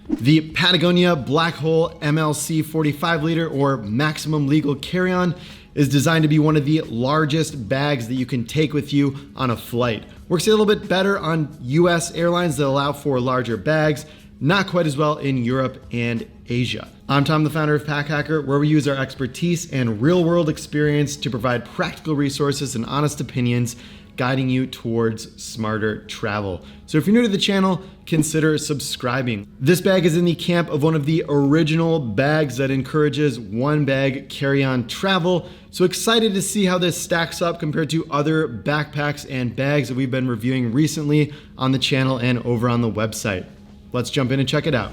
The Patagonia Black Hole MLC 45 liter or maximum legal carry-on is designed to be one of the largest bags that you can take with you on a flight. Works a little bit better on US airlines that allow for larger bags, not quite as well in Europe and Asia. I'm Tom, the founder of Pack Hacker, where we use our expertise and real-world experience to provide practical resources and honest opinions guiding you towards smarter travel. So if you're new to the channel, consider subscribing. This bag is in the camp of one of the original bags that encourages one bag carry-on travel. So excited to see how this stacks up compared to other backpacks and bags that we've been reviewing recently on the channel and over on the website. Let's jump in and check it out.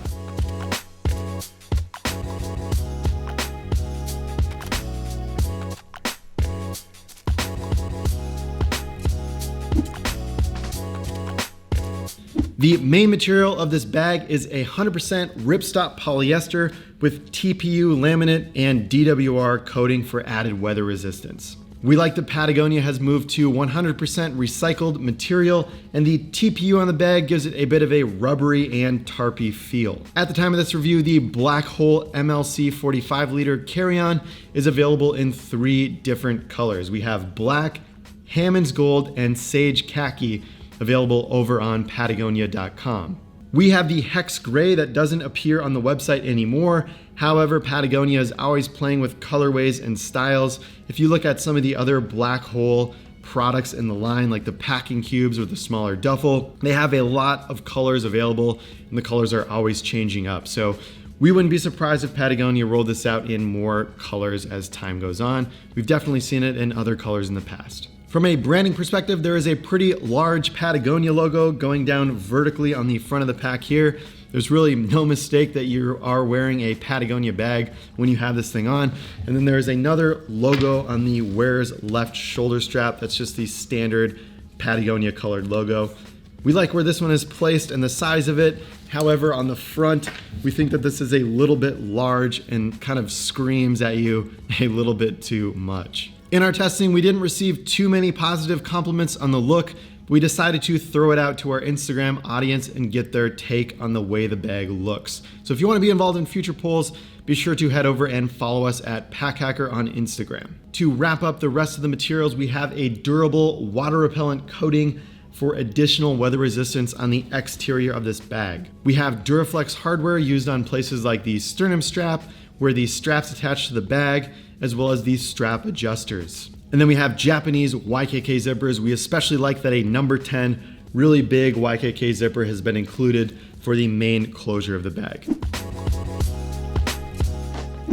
The main material of this bag is 100% ripstop polyester with TPU laminate and DWR coating for added weather resistance. We like that Patagonia has moved to 100% recycled material, and the TPU on the bag gives it a bit of a rubbery and tarpy feel. At the time of this review, the Black Hole MLC 45 liter carry-on is available in 3 different colors. We have black, Hammond's gold, and sage khaki, available over on Patagonia.com. We have the hex gray that doesn't appear on the website anymore. However, Patagonia is always playing with colorways and styles. If you look at some of the other Black Hole products in the line, like the packing cubes or the smaller duffel, they have a lot of colors available, and the colors are always changing up. So we wouldn't be surprised if Patagonia rolled this out in more colors as time goes on. We've definitely seen it in other colors in the past. From a branding perspective, there is a pretty large Patagonia logo going down vertically on the front of the pack here. There's really no mistake that you are wearing a Patagonia bag when you have this thing on. And then there's another logo on the wearer's left shoulder strap. That's just the standard Patagonia colored logo. We like where this one is placed and the size of it. However, on the front, we think that this is a little bit large and kind of screams at you a little bit too much. In our testing, we didn't receive too many positive compliments on the look. We decided to throw it out to our Instagram audience and get their take on the way the bag looks. So if you want to be involved in future polls, be sure to head over and follow us at Pack Hacker on Instagram. To wrap up the rest of the materials, we have a durable water repellent coating for additional weather resistance on the exterior of this bag. We have Duraflex hardware used on places like the sternum strap, where the straps attach to the bag, as well as these strap adjusters. And then we have Japanese YKK zippers. We especially like that a number 10 really big YKK zipper has been included for the main closure of the bag.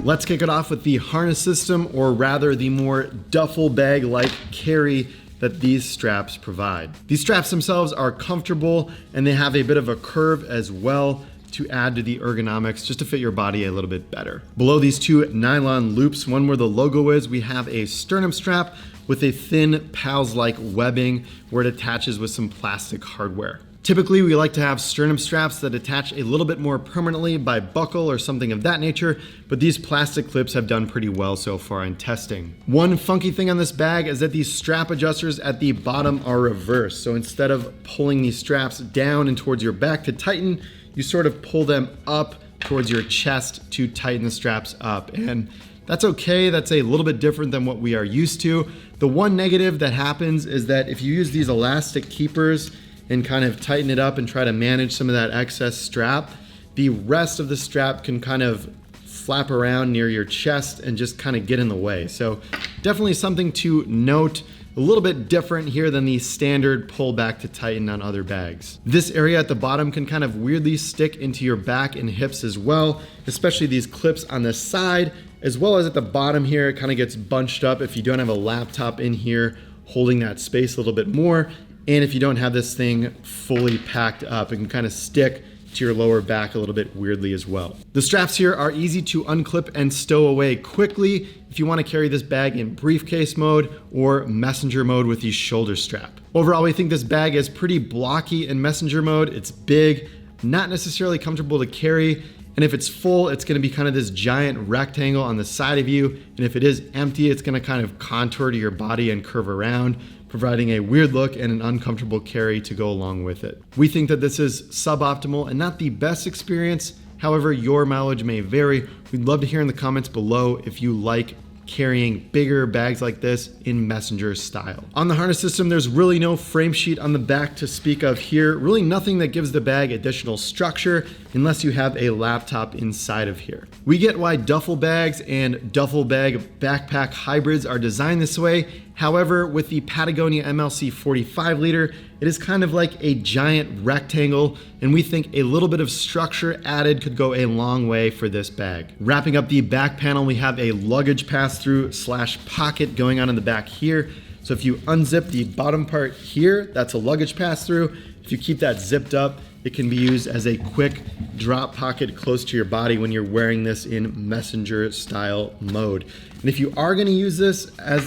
Let's kick it off with the harness system, or rather the more duffel bag-like carry that these straps provide. These straps themselves are comfortable, and they have a bit of a curve as well to add to the ergonomics, just to fit your body a little bit better. Below these 2 nylon loops, one where the logo is, we have a sternum strap with a thin PALS-like webbing where it attaches with some plastic hardware. Typically, we like to have sternum straps that attach a little bit more permanently by buckle or something of that nature, but these plastic clips have done pretty well so far in testing. One funky thing on this bag is that these strap adjusters at the bottom are reversed. So instead of pulling these straps down and towards your back to tighten, you sort of pull them up towards your chest to tighten the straps up. And that's okay, that's a little bit different than what we are used to. The one negative that happens is that if you use these elastic keepers and kind of tighten it up and try to manage some of that excess strap, the rest of the strap can kind of flap around near your chest and just kind of get in the way. So definitely something to note. A little bit different here than the standard pull back to tighten on other bags. This area at the bottom can kind of weirdly stick into your back and hips as well, especially these clips on the side, as well as at the bottom here. It kind of gets bunched up if you don't have a laptop in here holding that space a little bit more. And if you don't have this thing fully packed up, it can kind of stick to your lower back a little bit weirdly as well. The straps here are easy to unclip and stow away quickly if you want to carry this bag in briefcase mode or messenger mode with the shoulder strap. Overall, we think this bag is pretty blocky in messenger mode. It's big, not necessarily comfortable to carry, and if it's full, it's going to be kind of this giant rectangle on the side of you, and if it is empty, it's going to kind of contour to your body and curve around. providing a weird look and an uncomfortable carry to go along with it. We think that this is suboptimal and not the best experience. However, your mileage may vary. We'd love to hear in the comments below if you like carrying bigger bags like this in messenger style. On the harness system, there's really no frame sheet on the back to speak of here. Really nothing that gives the bag additional structure unless you have a laptop inside of here. We get why duffel bags and duffel bag backpack hybrids are designed this way. However, with the Patagonia MLC 45 liter, it is kind of like a giant rectangle, and we think a little bit of structure added could go a long way for this bag. Wrapping up the back panel, we have a luggage pass-through / pocket going on in the back here. So if you unzip the bottom part here, that's a luggage pass-through. If you keep that zipped up, it can be used as a quick drop pocket close to your body when you're wearing this in messenger style mode. And if you are gonna use this as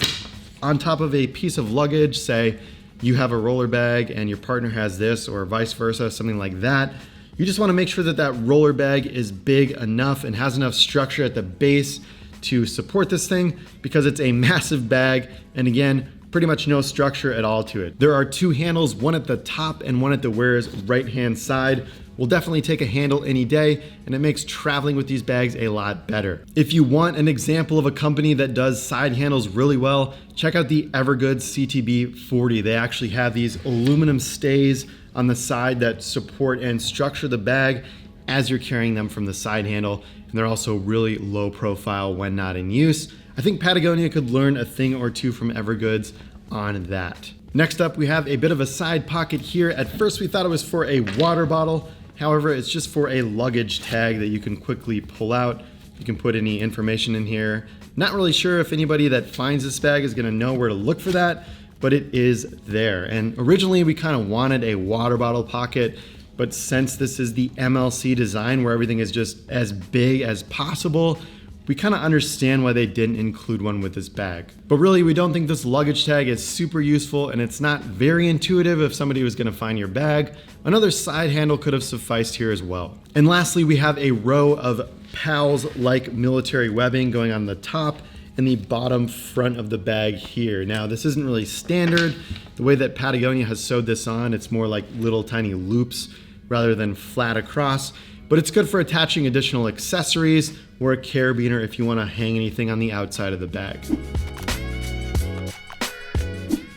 on top of a piece of luggage, say you have a roller bag and your partner has this, or vice versa, something like that, you just wanna make sure that that roller bag is big enough and has enough structure at the base to support this thing, because it's a massive bag, and again, pretty much no structure at all to it. There are two handles, one at the top and one at the wearer's right-hand side. We'll definitely take a handle any day, and it makes traveling with these bags a lot better. If you want an example of a company that does side handles really well, check out the Evergoods CTB 40. They actually have these aluminum stays on the side that support and structure the bag as you're carrying them from the side handle, and they're also really low profile when not in use. I think Patagonia could learn a thing or two from Evergoods on that. Next up, we have a bit of a side pocket here. At first, we thought it was for a water bottle. However, it's just for a luggage tag that you can quickly pull out. You can put any information in here. Not really sure if anybody that finds this bag is gonna know where to look for that, but it is there. And originally, we kind of wanted a water bottle pocket, but since this is the MLC design where everything is just as big as possible, we kind of understand why they didn't include one with this bag. But really, we don't think this luggage tag is super useful, and it's not very intuitive if somebody was gonna find your bag. Another side handle could have sufficed here as well. And lastly, we have a row of PALS-like military webbing going on the top and the bottom front of the bag here. Now, this isn't really standard. The way that Patagonia has sewed this on, it's more like little tiny loops rather than flat across. But it's good for attaching additional accessories or a carabiner if you want to hang anything on the outside of the bag.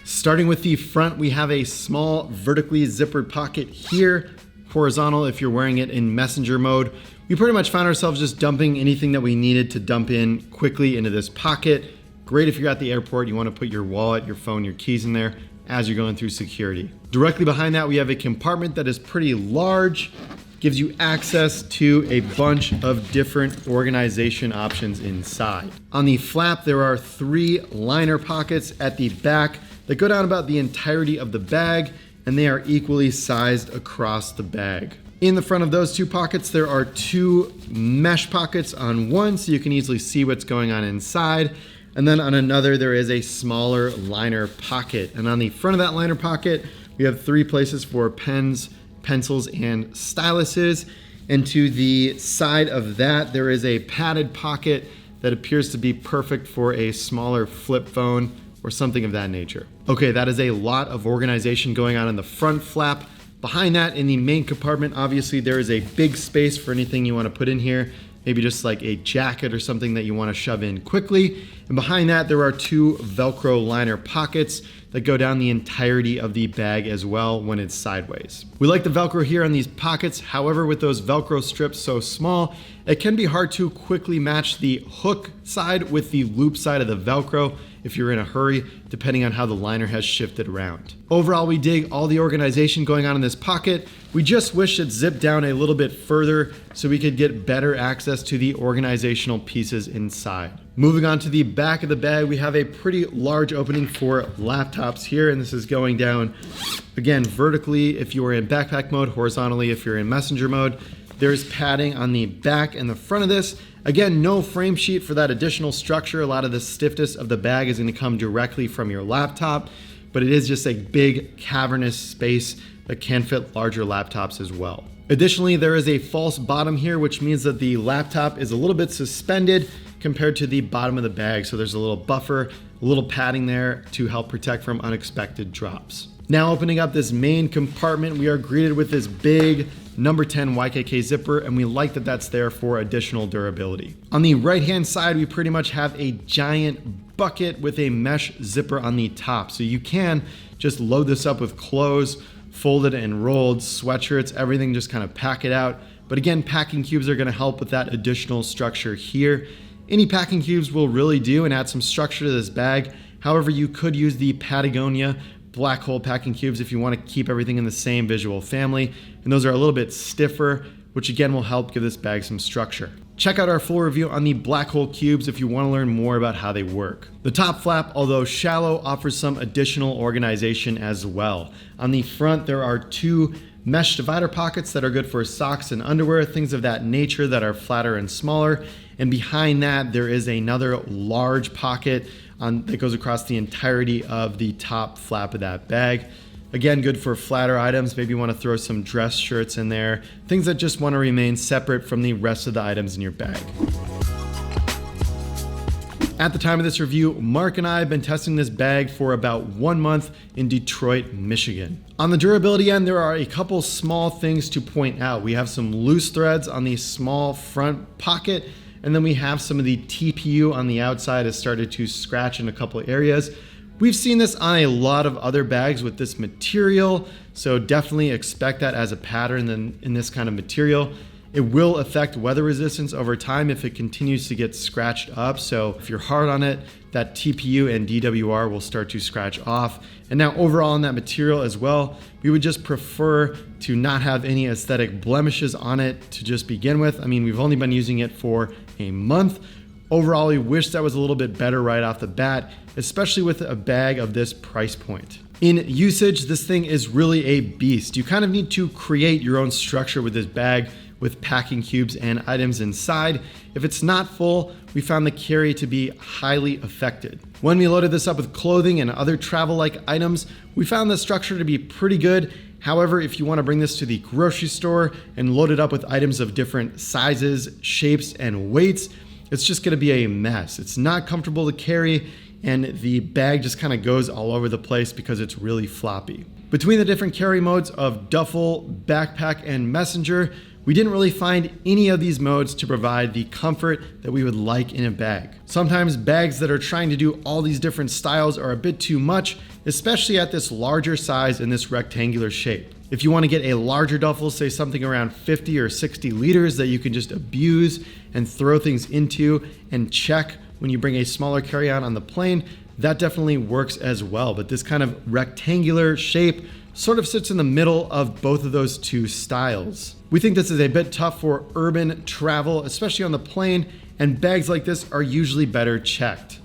Starting with the front, we have a small vertically zippered pocket here, horizontal if you're wearing it in messenger mode. We pretty much found ourselves just dumping anything that we needed to dump in quickly into this pocket. Great if you're at the airport, you want to put your wallet, your phone, your keys in there as you're going through security. Directly behind that, we have a compartment that is pretty large. Gives you access to a bunch of different organization options inside. On the flap, there are 3 liner pockets at the back that go down about the entirety of the bag, and they are equally sized across the bag. In the front of those 2 pockets, there are 2 mesh pockets on one, so you can easily see what's going on inside. And then on another, there is a smaller liner pocket. And on the front of that liner pocket, we have 3 places for pens, pencils, and styluses. And to the side of that, there is a padded pocket that appears to be perfect for a smaller flip phone or something of that nature. Okay, that is a lot of organization going on in the front flap. Behind that, in the main compartment, obviously there is a big space for anything you want to put in here. Maybe just like a jacket or something that you want to shove in quickly. And behind that, there are 2 Velcro liner pockets that go down the entirety of the bag as well when it's sideways. We like the Velcro here on these pockets. However, with those Velcro strips so small, it can be hard to quickly match the hook side with the loop side of the Velcro if you're in a hurry, depending on how the liner has shifted around. Overall, we dig all the organization going on in this pocket. We just wish it zipped down a little bit further so we could get better access to the organizational pieces inside. Moving on to the back of the bag, we have a pretty large opening for laptops here, and this is going down, again, vertically if you are in backpack mode, horizontally if you're in messenger mode. There's padding on the back and the front of this. Again, no frame sheet for that additional structure. A lot of the stiffness of the bag is going to come directly from your laptop, but it is just a big cavernous space that can fit larger laptops as well. Additionally, there is a false bottom here, which means that the laptop is a little bit suspended compared to the bottom of the bag. So there's a little buffer, a little padding there to help protect from unexpected drops. Now opening up this main compartment, we are greeted with this big number 10 YKK zipper, and we like that that's there for additional durability. On the right-hand side, we pretty much have a giant bucket with a mesh zipper on the top. So you can just load this up with clothes, folded and rolled, sweatshirts, everything, just kind of pack it out. But again, packing cubes are gonna help with that additional structure here. Any packing cubes will really do and add some structure to this bag. However, you could use the Patagonia Black Hole packing cubes if you want to keep everything in the same visual family. And those are a little bit stiffer, which again will help give this bag some structure. Check out our full review on the Black Hole cubes if you want to learn more about how they work. The top flap, although shallow, offers some additional organization as well. On the front, there are 2 mesh divider pockets that are good for socks and underwear, things of that nature that are flatter and smaller. And behind that, there is another large pocket that goes across the entirety of the top flap of that bag. Again, good for flatter items. Maybe you want to throw some dress shirts in there, things that just want to remain separate from the rest of the items in your bag. At the time of this review, Mark and I have been testing this bag for about 1 month in Detroit, Michigan. On the durability end, there are a couple small things to point out. We have some loose threads on the small front pocket, and then we have some of the TPU on the outside has started to scratch in a couple areas. We've seen this on a lot of other bags with this material, so definitely expect that as a pattern in this kind of material. It will affect weather resistance over time if it continues to get scratched up. So if you're hard on it, that TPU and DWR will start to scratch off. And now overall on that material as well, we would just prefer to not have any aesthetic blemishes on it to just begin with. I mean, we've only been using it for a month. Overall, we wish that was a little bit better right off the bat, especially with a bag of this price point. In usage, this thing is really a beast. You kind of need to create your own structure with this bag with packing cubes and items inside. If it's not full, we found the carry to be highly affected. When we loaded this up with clothing and other travel-like items, we found the structure to be pretty good. However, if you want to bring this to the grocery store and load it up with items of different sizes, shapes, and weights, it's just going to be a mess. It's not comfortable to carry, and the bag just kind of goes all over the place because it's really floppy. Between the different carry modes of duffel, backpack, and messenger, we didn't really find any of these modes to provide the comfort that we would like in a bag. Sometimes bags that are trying to do all these different styles are a bit too much, especially at this larger size and this rectangular shape. If you want to get a larger duffel, say something around 50 or 60 liters that you can just abuse and throw things into and check when you bring a smaller carry-on on the plane, that definitely works as well. But this kind of rectangular shape sort of sits in the middle of both of those two styles. We think this is a bit tough for urban travel, especially on the plane, and bags like this are usually better checked.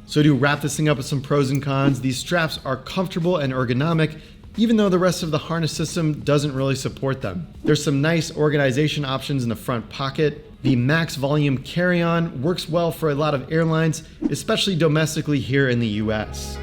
So to wrap this thing up with some pros and cons, these straps are comfortable and ergonomic, even though the rest of the harness system doesn't really support them. There's some nice organization options in the front pocket. The max volume carry-on works well for a lot of airlines, especially domestically here in the US.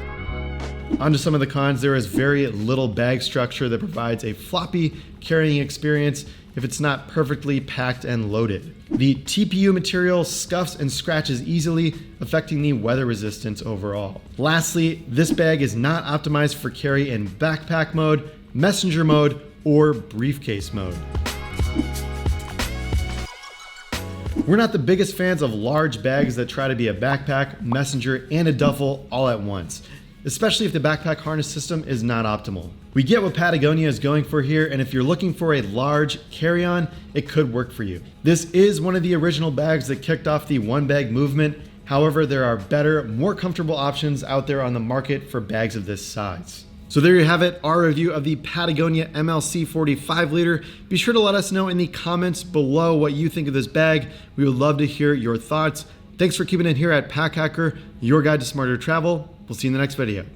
Onto some of the cons, there is very little bag structure that provides a floppy carrying experience if it's not perfectly packed and loaded. The TPU material scuffs and scratches easily, affecting the weather resistance overall. Lastly, this bag is not optimized for carry in backpack mode, messenger mode, or briefcase mode. We're not the biggest fans of large bags that try to be a backpack, messenger, and a duffel all at once, especially if the backpack harness system is not optimal. We get what Patagonia is going for here, and if you're looking for a large carry-on, it could work for you. This is one of the original bags that kicked off the one bag movement. However, there are better, more comfortable options out there on the market for bags of this size. So there you have it, our review of the Patagonia MLC 45 liter. Be sure to let us know in the comments below what you think of this bag. We would love to hear your thoughts. Thanks for keeping it here at Pack Hacker, your guide to smarter travel. We'll see you in the next video.